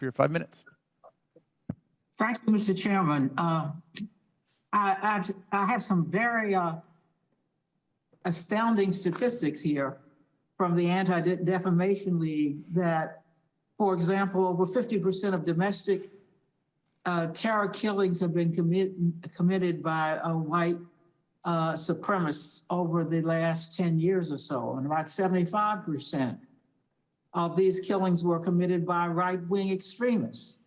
for your 5 minutes. Thank you, Mr. Chairman. I have some very astounding statistics here from the Anti-Defamation League that, for example, over 50% of domestic terror killings have been committed by white supremacists over the last 10 years or so, and about 75% of these killings were committed by right-wing extremists.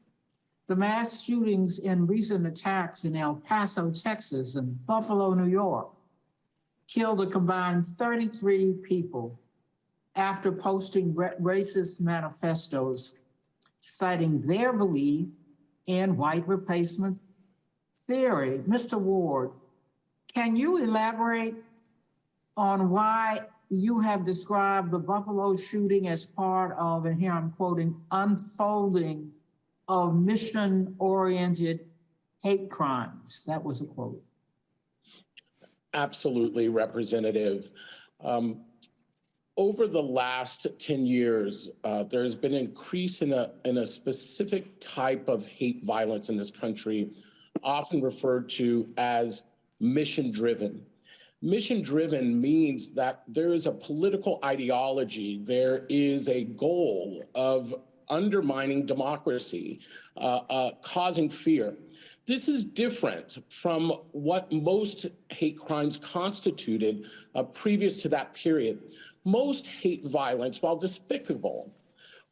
The mass shootings in recent attacks in El Paso, Texas, and Buffalo, New York, killed a combined 33 people after posting racist manifestos citing their belief in white replacement theory. Mr. Ward, can you elaborate on why you have described the Buffalo shooting as part of, and here I'm quoting, unfolding of mission-oriented hate crimes? That was a quote. Absolutely, Representative. Over the last 10 years, there's been an increase in a specific type of hate violence in this country, often referred to as mission-driven. Mission-driven means that there is a political ideology, there is a goal of undermining democracy, causing fear. This is different from what most hate crimes constituted previous to that period. Most hate violence, while despicable,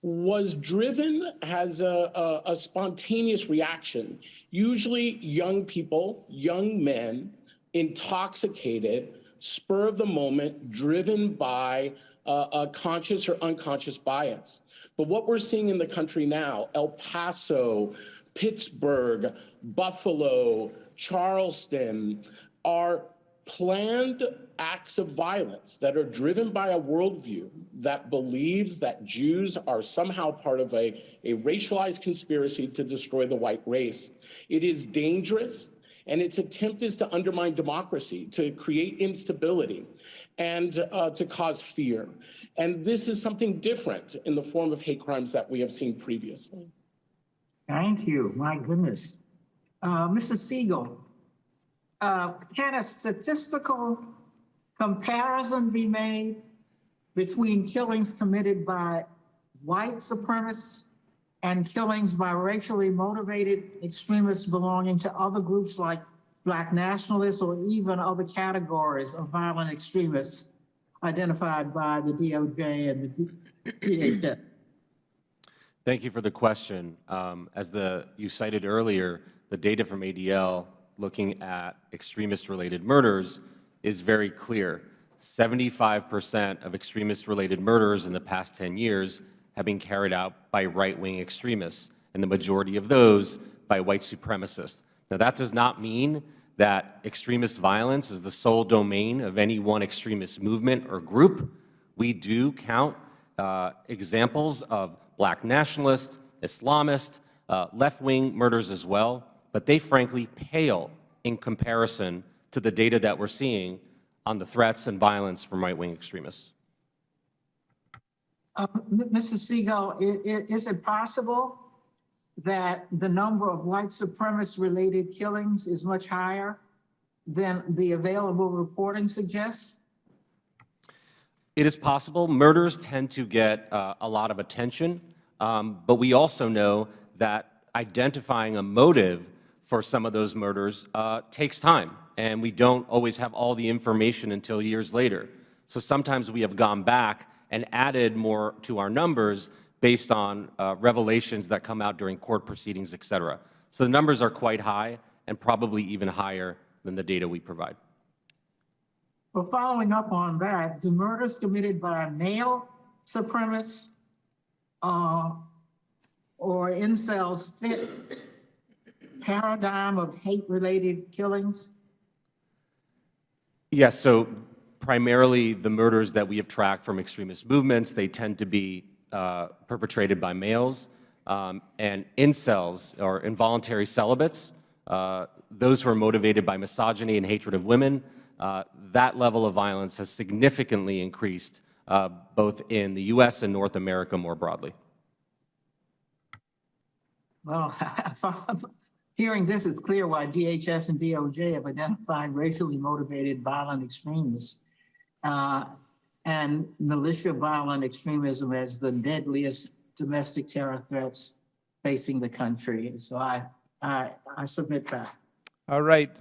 was driven as a spontaneous reaction. Usually young people, young men, intoxicated, spur of the moment, driven by a conscious or unconscious bias. But what we're seeing in the country now, El Paso, Pittsburgh, Buffalo, Charleston, are planned acts of violence that are driven by a worldview that believes that Jews are somehow part of a racialized conspiracy to destroy the white race. It is dangerous, and its attempt is to undermine democracy, to create instability, and to cause fear. And this is something different in the form of hate crimes that we have seen previously. Thank you. My goodness. Mr. Siegel, can a statistical comparison be made between killings committed by white supremacists and killings by racially motivated extremists belonging to other groups like Black nationalists or even other categories of violent extremists identified by the DOJ and the DHS? Thank you for the question. As you cited earlier, the data from ADL looking at extremist-related murders is very clear. 75% of extremist-related murders in the past 10 years have been carried out by right-wing extremists, and the majority of those by white supremacists. Now, that does not mean that extremist violence is the sole domain of any one extremist movement or group. We do count examples of Black nationalist, Islamist, left-wing murders as well, but they frankly pale in comparison to the data that we're seeing on the threats and violence from right-wing extremists. Mr. Siegel, is it possible that the number of white supremacist-related killings is much higher than the available reporting suggests? It is possible. Murders tend to get a lot of attention, but we also know that identifying a motive for some of those murders takes time, and we don't always have all the information until years later. So sometimes we have gone back and added more to our numbers based on revelations that come out during court proceedings, et cetera. So the numbers are quite high and probably even higher than the data we provide. Well, following up on that, do murders committed by male supremacists or incels fit paradigm of hate-related killings? Yes, so primarily the murders that we have tracked from extremist movements, they tend to be perpetrated by males, and incels, or involuntary celibates, those who are motivated by misogyny and hatred of women. That level of violence has significantly increased both in the U.S. and North America more broadly. Well, hearing this, it's clear why DHS and DOJ have identified racially motivated violent extremists and militia violent extremism as the deadliest domestic terror threats facing the country. So I submit that. All right.